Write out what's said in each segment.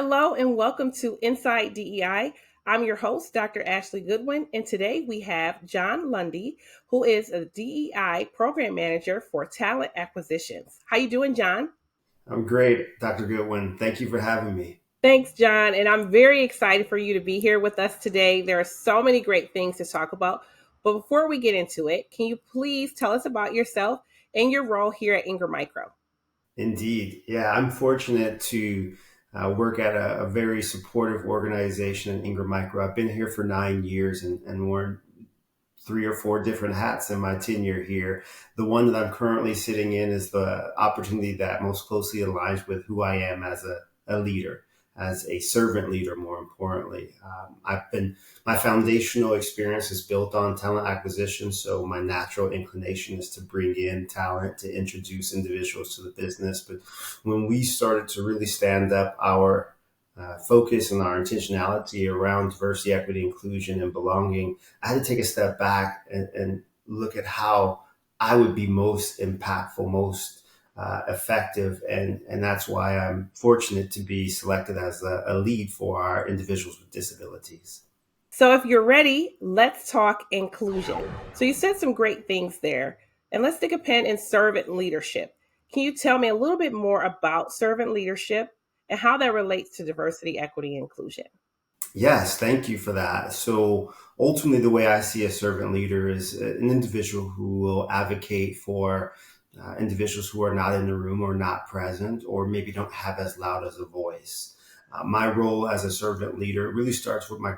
Hello and welcome to Inside DEI. I'm your host, Dr. Ashley Goodwin, and today we have John Lundy, who is a DEI program manager for talent acquisitions. How you doing, John? I'm great, Dr. Goodwin. Thank you for having me. Thanks, John, and I'm very excited for you to be here with us today. There are so many great things to talk about, but before we get into it, can you please tell us about yourself and your role here at Ingram Micro? Indeed. Yeah, I'm fortunate to work at a very supportive organization in Ingram Micro. I've been here for 9 years and worn three or four different hats in my tenure here. The one that I'm currently sitting in is the opportunity that most closely aligns with who I am as a leader, as a servant leader, more importantly. My foundational experience is built on talent acquisition. So my natural inclination is to bring in talent, to introduce individuals to the business. But when we started to really stand up our focus and our intentionality around diversity, equity, inclusion, and belonging, I had to take a step back and look at how I would be most impactful, most effective. And that's why I'm fortunate to be selected as a lead for our individuals with disabilities. So, if you're ready, let's talk inclusion. So, you said some great things there, and let's stick a pin in servant leadership. Can you tell me a little bit more about servant leadership and how that relates to diversity, equity, and inclusion? Yes, thank you for that. So ultimately, the way I see a servant leader is an individual who will advocate for individuals who are not in the room or not present, or maybe don't have as loud as a voice. My role as a servant leader really starts with my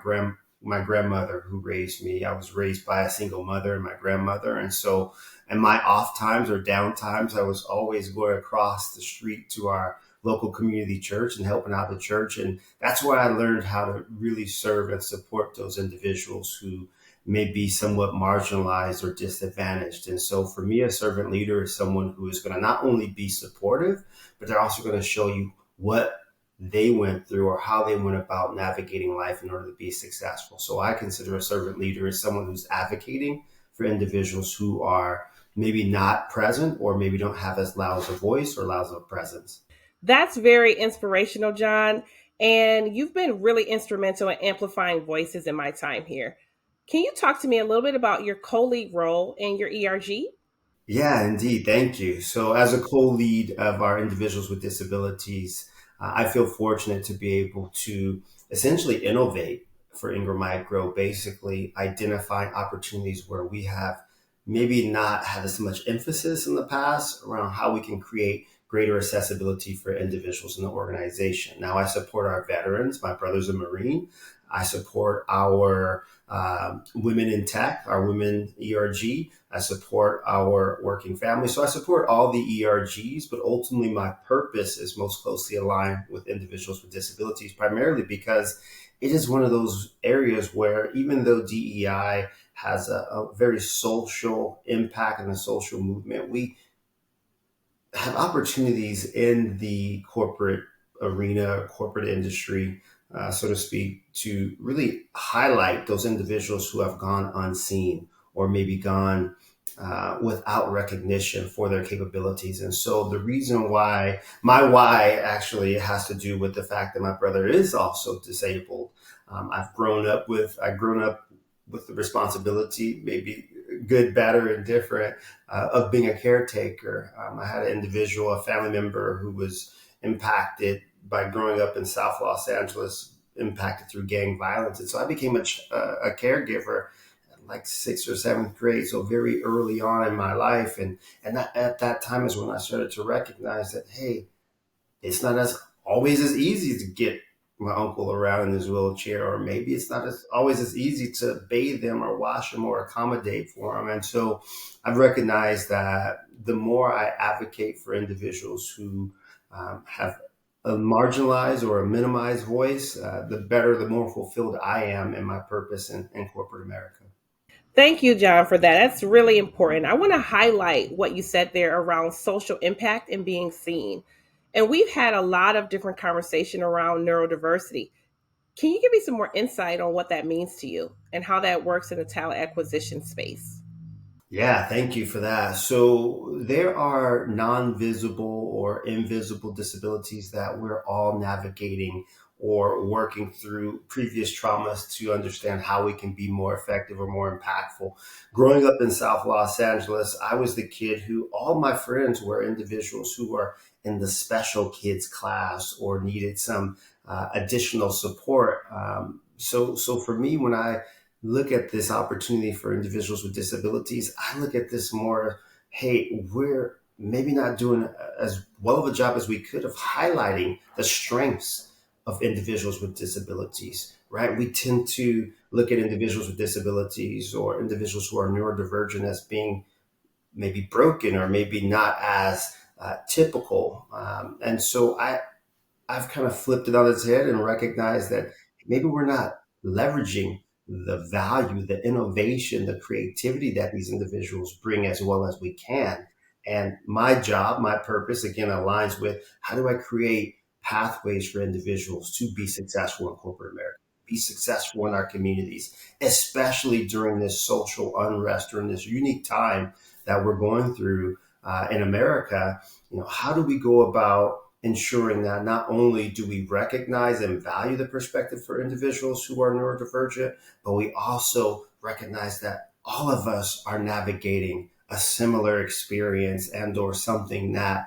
grandmother who raised me. I was raised by a single mother and my grandmother, and so in my off times or down times, I was always going across the street to our local community church and helping out the church. And that's where I learned how to really serve and support those individuals who may be somewhat marginalized or disadvantaged. And so for me, a servant leader is someone who is going to not only be supportive, but they're also going to show you what they went through or how they went about navigating life in order to be successful. So I consider a servant leader as someone who's advocating for individuals who are maybe not present or maybe don't have as loud of a voice or loud of a presence. That's very inspirational, John. And you've been really instrumental in amplifying voices in my time here. Can you talk to me a little bit about your co lead role in your ERG? Yeah, indeed. Thank you. So, as a co lead of our individuals with disabilities, I feel fortunate to be able to essentially innovate for Ingram Micro, basically identifying opportunities where we have maybe not had as much emphasis in the past around how we can create greater accessibility for individuals in the organization. Now, I support our veterans. My brother's a Marine. I support our women in tech, our women ERG. I support our working family. So I support all the ERGs, but ultimately my purpose is most closely aligned with individuals with disabilities, primarily because it is one of those areas where even though DEI has a very social impact and a social movement, we have opportunities in the corporate arena, corporate industry, so to speak, to really highlight those individuals who have gone unseen or maybe gone without recognition for their capabilities. And so the reason why, my why actually has to do with the fact that my brother is also disabled. I've grown up with the responsibility, maybe good, bad, or indifferent, of being a caretaker. I had an individual, a family member who was impacted by growing up in South Los Angeles, impacted through gang violence. And so I became a caregiver at like sixth or seventh grade, so very early on in my life. And at that time is when I started to recognize that, hey, it's not as always as easy to get my uncle around in his wheelchair, or maybe it's not as always as easy to bathe him or wash him or accommodate for him. And so I've recognized that the more I advocate for individuals who have a marginalized or a minimized voice, the better, the more fulfilled I am in my purpose in corporate America. Thank you, John, for that. That's really important. I want to highlight what you said there around social impact and being seen. And we've had a lot of different conversation around neurodiversity. Can you give me some more insight on what that means to you and how that works in the talent acquisition space? Yeah, thank you for that. So there are non-visible or invisible disabilities that we're all navigating or working through previous traumas to understand how we can be more effective or more impactful. Growing up in South Los Angeles, I was the kid who all my friends were individuals who were in the special kids class or needed some additional support. So for me, when I look at this opportunity for individuals with disabilities, I look at this more, hey, we're maybe not doing as well of a job as we could of highlighting the strengths of individuals with disabilities, right? We tend to look at individuals with disabilities or individuals who are neurodivergent as being maybe broken or maybe not as typical. I've kind of flipped it on its head and recognized that maybe we're not leveraging the value, the innovation, the creativity that these individuals bring as well as we can. And my job, my purpose, again, aligns with how do I create pathways for individuals to be successful in corporate America, be successful in our communities, especially during this social unrest, during this unique time that we're going through in America. How do we go about ensuring that not only do we recognize and value the perspective for individuals who are neurodivergent, but we also recognize that all of us are navigating a similar experience and or something that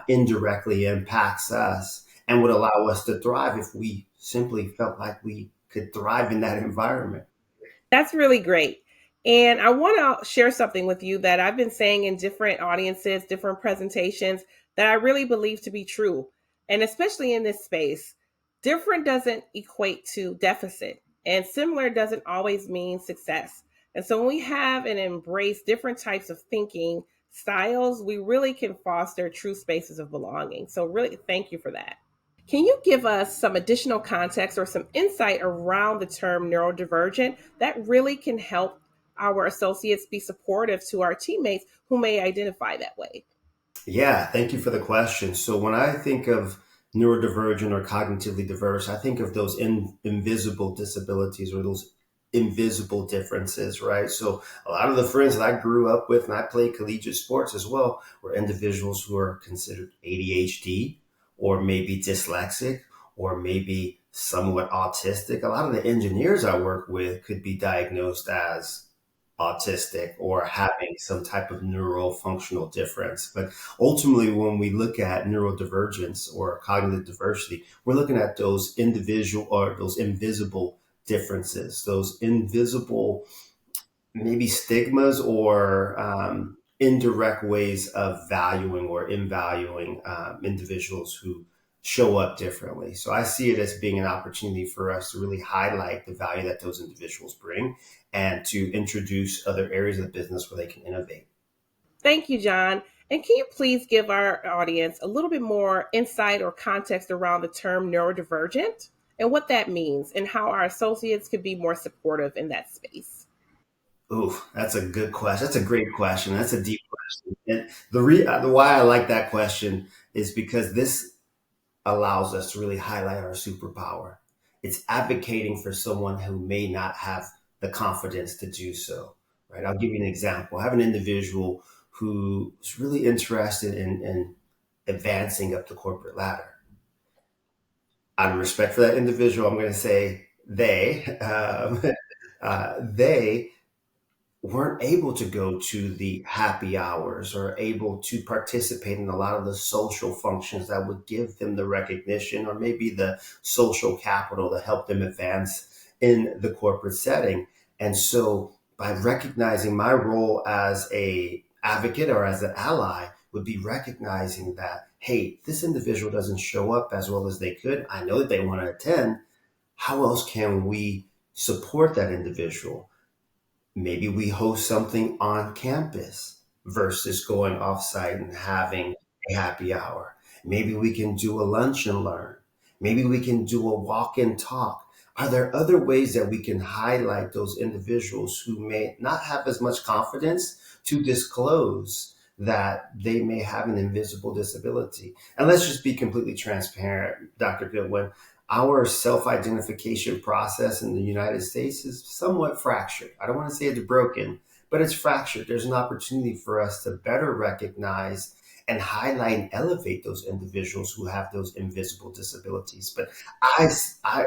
indirectly impacts us and would allow us to thrive if we simply felt like we could thrive in that environment. That's really great. And I want to share something with you that I've been saying in different audiences, different presentations that I really believe to be true. And especially in this space, different doesn't equate to deficit, and similar doesn't always mean success. And so when we have and embrace different types of thinking styles, we really can foster true spaces of belonging. So, really, thank you for that. Can you give us some additional context or some insight around the term neurodivergent that really can help our associates be supportive to our teammates who may identify that way? Yeah, thank you for the question. So when I think of neurodivergent or cognitively diverse, I think of those invisible disabilities or those invisible differences, right? So a lot of the friends that I grew up with and I played collegiate sports as well were individuals who are considered ADHD or maybe dyslexic or maybe somewhat autistic. A lot of the engineers I work with could be diagnosed as autistic or having some type of neural functional difference. But ultimately, when we look at neurodivergence or cognitive diversity, we're looking at those individual or those invisible differences, those invisible maybe stigmas or indirect ways of valuing or invaluing individuals who show up differently. So I see it as being an opportunity for us to really highlight the value that those individuals bring and to introduce other areas of the business where they can innovate. Thank you, John. And can you please give our audience a little bit more insight or context around the term neurodivergent and what that means and how our associates could be more supportive in that space? Ooh, that's a good question. That's a great question. That's a deep question. And the why I like that question is because this allows us to really highlight our superpower. It's advocating for someone who may not have the confidence to do so, right? I'll give you an example. I have an individual who's really interested in advancing up the corporate ladder. Out of respect for that individual, I'm going to say they weren't able to go to the happy hours or able to participate in a lot of the social functions that would give them the recognition or maybe the social capital to help them advance in the corporate setting. And so by recognizing my role as a advocate or as an ally would be recognizing that, hey, this individual doesn't show up as well as they could. I know that they want to attend. How else can we support that individual? Maybe we host something on campus versus going offsite and having a happy hour. Maybe we can do a lunch and learn. Maybe we can do a walk and talk. Are there other ways that we can highlight those individuals who may not have as much confidence to disclose that they may have an invisible disability? And let's just be completely transparent, Dr. Goodwin. Our self-identification process in the United States is somewhat fractured. I don't want to say it's broken, but it's fractured. There's an opportunity for us to better recognize and highlight and elevate those individuals who have those invisible disabilities. But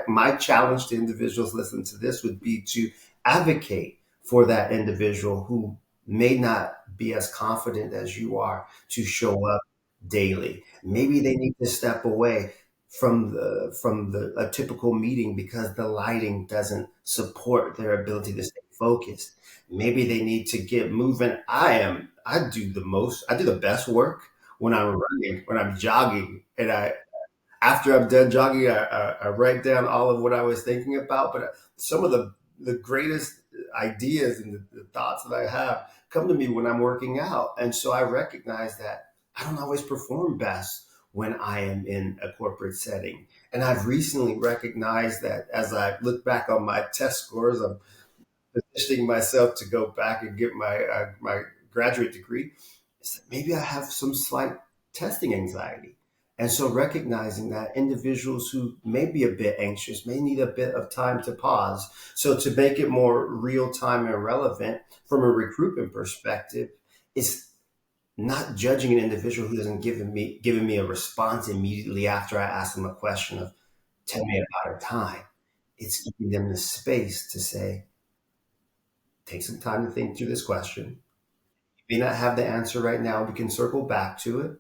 my challenge to individuals listening to this would be to advocate for that individual who may not be as confident as you are to show up daily. Maybe they need to step away from the a typical meeting because the lighting doesn't support their ability to stay focused. Maybe they need to get moving. I do the best work when I'm running, when I'm jogging, and I after I'm done jogging, I write down all of what I was thinking about. But some of the greatest ideas and the thoughts that I have come to me when I'm working out. And so I recognize that I don't always perform best when I am in a corporate setting. And I've recently recognized that as I look back on my test scores, I'm positioning myself to go back and get my graduate degree. Maybe I have some slight testing anxiety. And so recognizing that individuals who may be a bit anxious may need a bit of time to pause. So to make it more real time and relevant from a recruitment perspective, it's not judging an individual who doesn't giving me a response immediately after I ask them a question of tell me about her time. It's giving them the space to say, take some time to think through this question. You may not have the answer right now. We can circle back to it,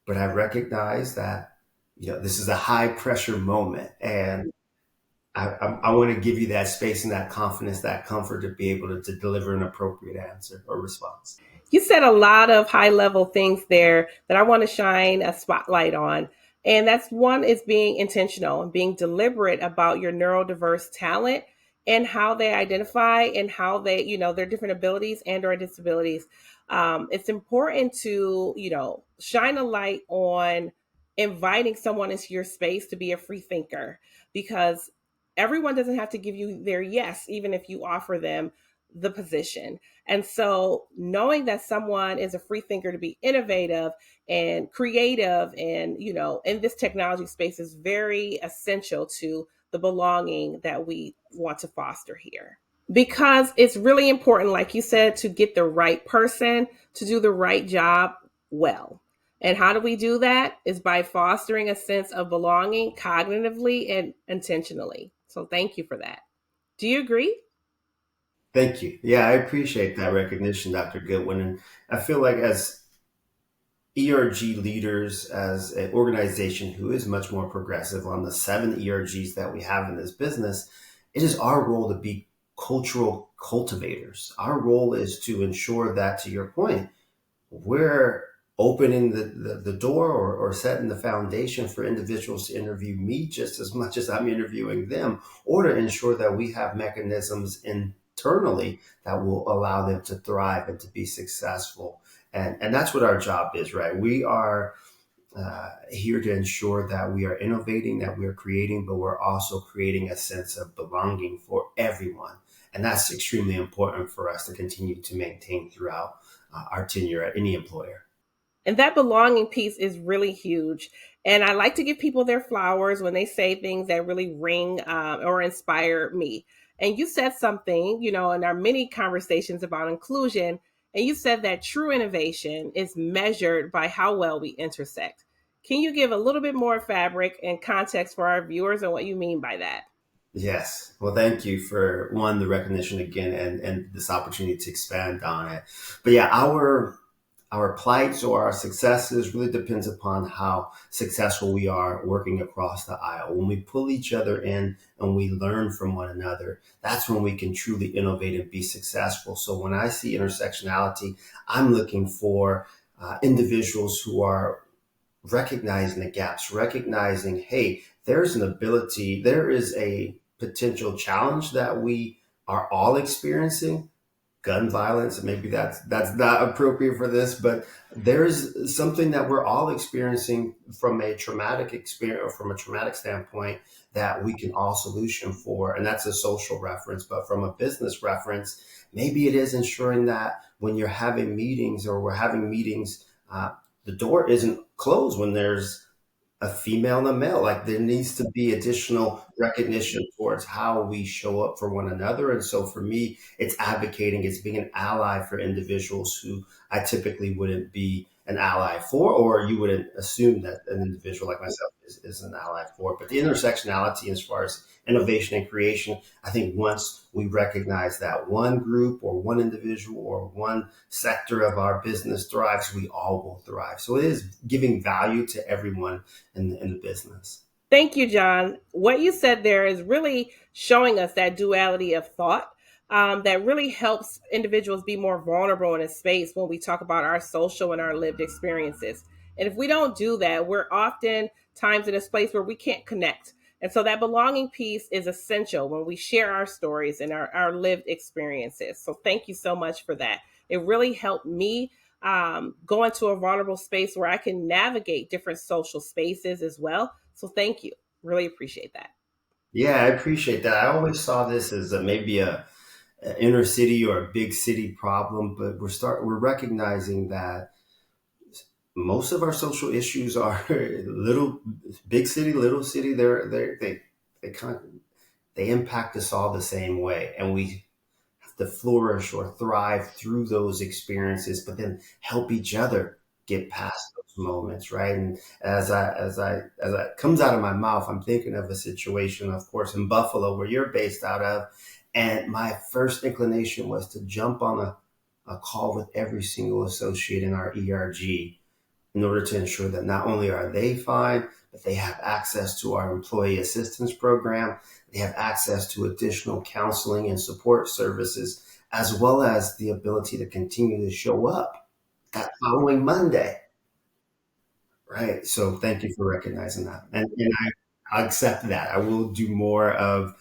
but I recognize that this is a high pressure moment, and I want to give you that space and that confidence, that comfort to be able to deliver an appropriate answer or response. You said a lot of high level things there that I want to shine a spotlight on. And that's one is being intentional and being deliberate about your neurodiverse talent and how they identify and how they, their different abilities and or disabilities. It's important to, shine a light on inviting someone into your space to be a free thinker, because everyone doesn't have to give you their yes, even if you offer them the position. And so knowing that someone is a free thinker to be innovative and creative and, in this technology space is very essential to the belonging that we want to foster here. Because it's really important, like you said, to get the right person to do the right job well. And how do we do that? Is by fostering a sense of belonging cognitively and intentionally. So thank you for that. Do you agree? Thank you. Yeah, I appreciate that recognition, Dr. Goodwin. And I feel like as ERG leaders, as an organization who is much more progressive on the 7 ERGs that we have in this business, it is our role to be cultural cultivators. Our role is to ensure that, to your point, we're opening the door or setting the foundation for individuals to interview me just as much as I'm interviewing them, or to ensure that we have mechanisms internally that will allow them to thrive and to be successful. And that's what our job is, right? We are here to ensure that we are innovating, that we are creating, but we're also creating a sense of belonging for everyone. And that's extremely important for us to continue to maintain throughout our tenure at any employer. And that belonging piece is really huge. And I like to give people their flowers when they say things that really ring or inspire me. And you said something, in our many conversations about inclusion, and you said that true innovation is measured by how well we intersect. Can you give a little bit more fabric and context for our viewers on what you mean by that? Yes. Well, thank you for one, the recognition again, and this opportunity to expand on it. But yeah, our plights or our successes really depends upon how successful we are working across the aisle. When we pull each other in and we learn from one another, that's when we can truly innovate and be successful. So when I see intersectionality, I'm looking for individuals who are recognizing the gaps, recognizing, hey, there's an ability, there is a potential challenge that we are all experiencing, gun violence. Maybe that's not appropriate for this, but there's something that we're all experiencing from a traumatic experience or from a traumatic standpoint that we can all solution for. And that's a social reference. But from a business reference, maybe it is ensuring that when you're having meetings or we're having meetings, the door isn't closed when there's a female and a male. Like there needs to be additional recognition towards how we show up for one another. And so for me, it's advocating, it's being an ally for individuals who I typically wouldn't be an ally for, or you wouldn't assume that an individual like myself is an ally for. But the intersectionality as far as innovation and creation, I think once we recognize that one group or one individual or one sector of our business thrives, we all will thrive. So it is giving value to everyone in the business. Thank you, John. What you said there is really showing us that duality of thought that really helps individuals be more vulnerable in a space when we talk about our social and our lived experiences. And if we don't do that, we're often times in a place where we can't connect. And so that belonging piece is essential when we share our stories and our lived experiences. So thank you so much for that. It really helped me go into a vulnerable space where I can navigate different social spaces as well. So thank you. Really appreciate that. Yeah, I appreciate that. I always saw this as maybe a inner city or a big city problem, but we're recognizing that most of our social issues are little big city, little city. They kind of they impact us all the same way, and we have to flourish or thrive through those experiences, but then help each other get past those moments, right? And as I comes out of my mouth, I'm thinking of a situation, of course, in Buffalo, where you're based out of, and my first inclination was to jump on a call with every single associate in our ERG in order to ensure that not only are they fine, but they have access to our employee assistance program, they have access to additional counseling and support services, as well as the ability to continue to show up that following Monday. Right. So thank you for recognizing that. And I accept that. I will do more of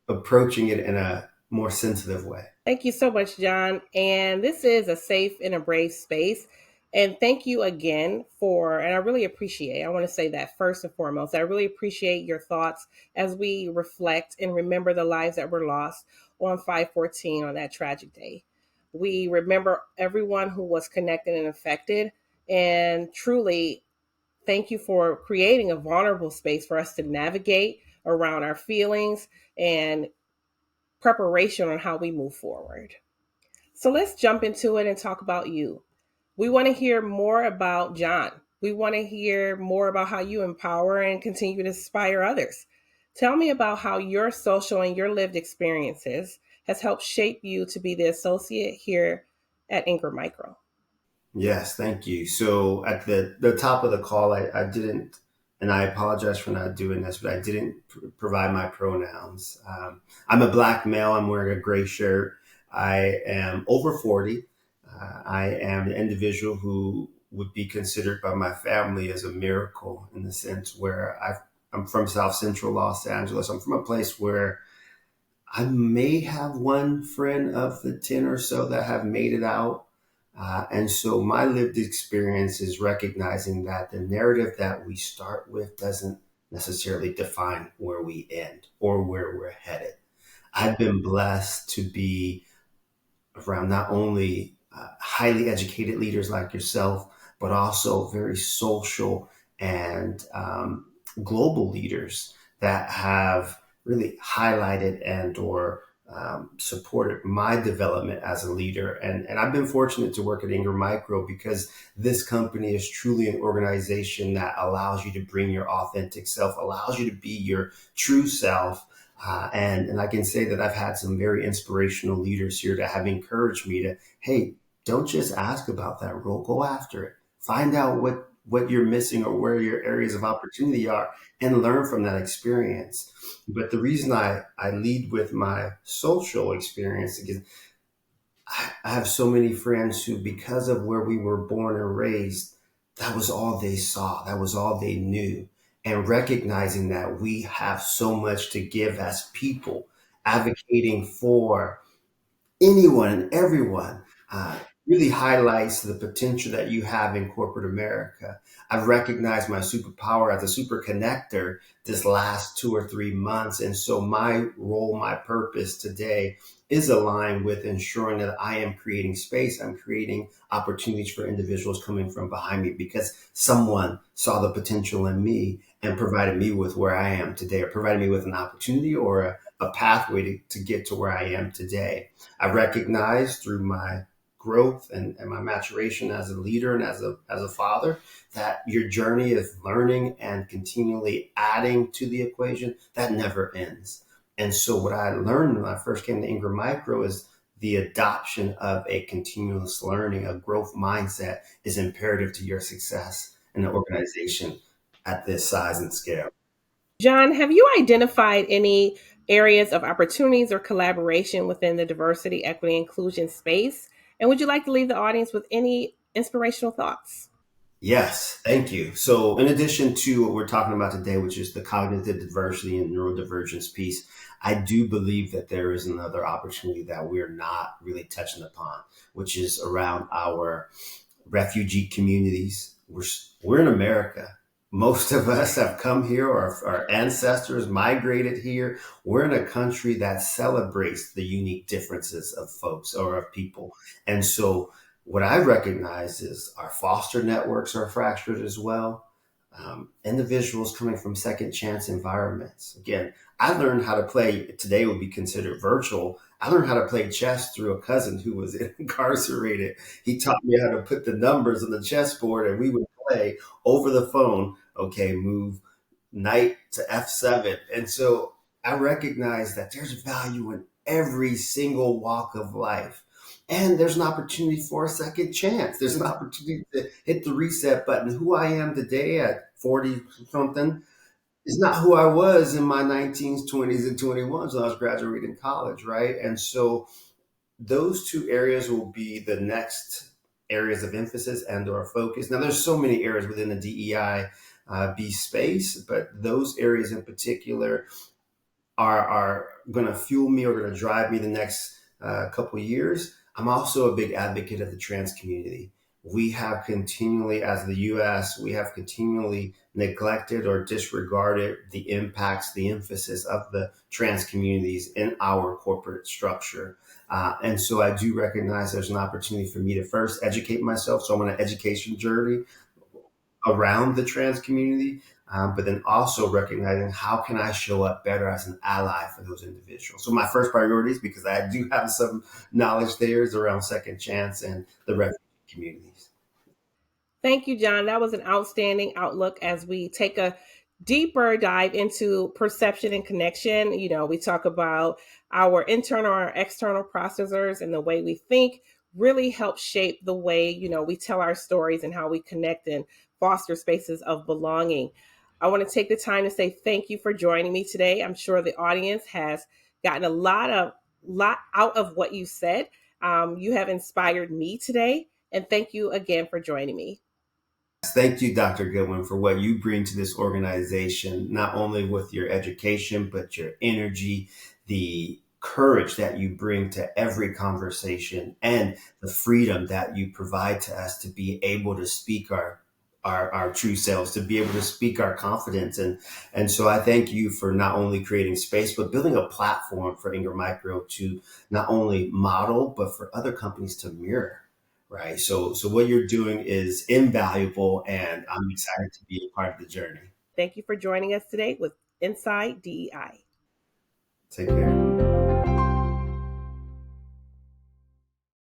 approaching it in a more sensitive way. Thank you so much, John. And this is a safe and a brave space. And thank you again and I really appreciate, I want to say that first and foremost, I really appreciate your thoughts as we reflect and remember the lives that were lost on 5/14 on that tragic day. We remember everyone who was connected and affected. And truly, thank you for creating a vulnerable space for us to navigate around our feelings and preparation on how we move forward. So let's jump into it and talk about you. We want to hear more about John. We want to hear more about how you empower and continue to inspire others. Tell me about how your social and your lived experiences has helped shape you to be the associate here at Ingram Micro. Yes, thank you. So at the top of the call, I didn't, and I apologize for not doing this, but I didn't provide my pronouns. I'm a black male. I'm wearing a gray shirt. I am over 40. I am an individual who would be considered by my family as a miracle in the sense where I'm from South Central Los Angeles. I'm from a place where I may have one friend of the 10 or so that have made it out. And so my lived experience is recognizing that the narrative that we start with doesn't necessarily define where we end or where we're headed. I've been blessed to be around not only highly educated leaders like yourself, but also very social and global leaders that have really highlighted and or supported my development as a leader. And I've been fortunate to work at Ingram Micro because this company is truly an organization that allows you to bring your authentic self, allows you to be your true self. And I can say that I've had some very inspirational leaders here that have encouraged me to, hey, don't just ask about that role, go after it. Find out what you're missing or where your areas of opportunity are and learn from that experience. But the reason I lead with my social experience is I have so many friends who, because of where we were born and raised, that was all they saw. That was all they knew. And recognizing that we have so much to give as people, advocating for anyone and everyone really highlights the potential that you have in corporate America. I've recognized my superpower as a super connector this last 2 or 3 months. And so my role, my purpose today is aligned with ensuring that I am creating space. I'm creating opportunities for individuals coming from behind me because someone saw the potential in me and provided me with where I am today, or provided me with an opportunity or a pathway to get to where I am today. I recognize through my growth and my maturation as a leader and as a father, that your journey of learning and continually adding to the equation, that never ends. And so what I learned when I first came to Ingram Micro is the adoption of a continuous learning, a growth mindset is imperative to your success in an organization at this size and scale. John, have you identified any areas of opportunities or collaboration within the diversity, equity, inclusion space? And would you like to leave the audience with any inspirational thoughts? Yes, thank you. So, in addition to what we're talking about today, which is the cognitive diversity and neurodivergence piece, I do believe that there is another opportunity that we're not really touching upon, which is around our refugee communities. We're in America. Most of us have come here, or our ancestors migrated here. We're in a country that celebrates the unique differences of folks or of people. And so, what I recognize is our foster networks are fractured as well. Individuals coming from second chance environments. Again, I learned how to play, today would be considered virtual. I learned how to play chess through a cousin who was incarcerated. He taught me how to put the numbers on the chessboard and we would play over the phone. Okay, move knight to F7. And so I recognize that there's value in every single walk of life. And there's an opportunity for a second chance. There's an opportunity to hit the reset button. Who I am today at 40 something is not who I was in my 19s, 20s, and 21s when I was graduating college, right? And so those two areas will be the next areas of emphasis and or focus. Now, there's so many areas within the DEI B space, but those areas in particular are going to fuel me or going to drive me the next couple of years. I'm also a big advocate of the trans community. We have continually, as the U.S., we have continually neglected or disregarded the impacts, the emphasis of the trans communities in our corporate structure. And so I do recognize there's an opportunity for me to first educate myself. So I'm on an education journey around the trans community, but then also recognizing how can I show up better as an ally for those individuals. So my first priorities, because I do have some knowledge there, is around second chance and the refugee communities. Thank you, John. That was an outstanding outlook as we take a deeper dive into perception and connection. You know, we talk about our internal or external processors and the way we think really help shape the way, you know, we tell our stories and how we connect and foster spaces of belonging. I want to take the time to say thank you for joining me today. I'm sure the audience has gotten a lot out of what you said. You have inspired me today, and thank you again for joining me. Thank you, Dr. Goodwin, for what you bring to this organization, not only with your education, but your energy, the courage that you bring to every conversation, and the freedom that you provide to us to be able to speak our true selves, to be able to speak our confidence. And so I thank you for not only creating space, but building a platform for Ingram Micro to not only model, but for other companies to mirror. Right. So what you're doing is invaluable and I'm excited to be a part of the journey. Thank you for joining us today with Inside DEI. Take care.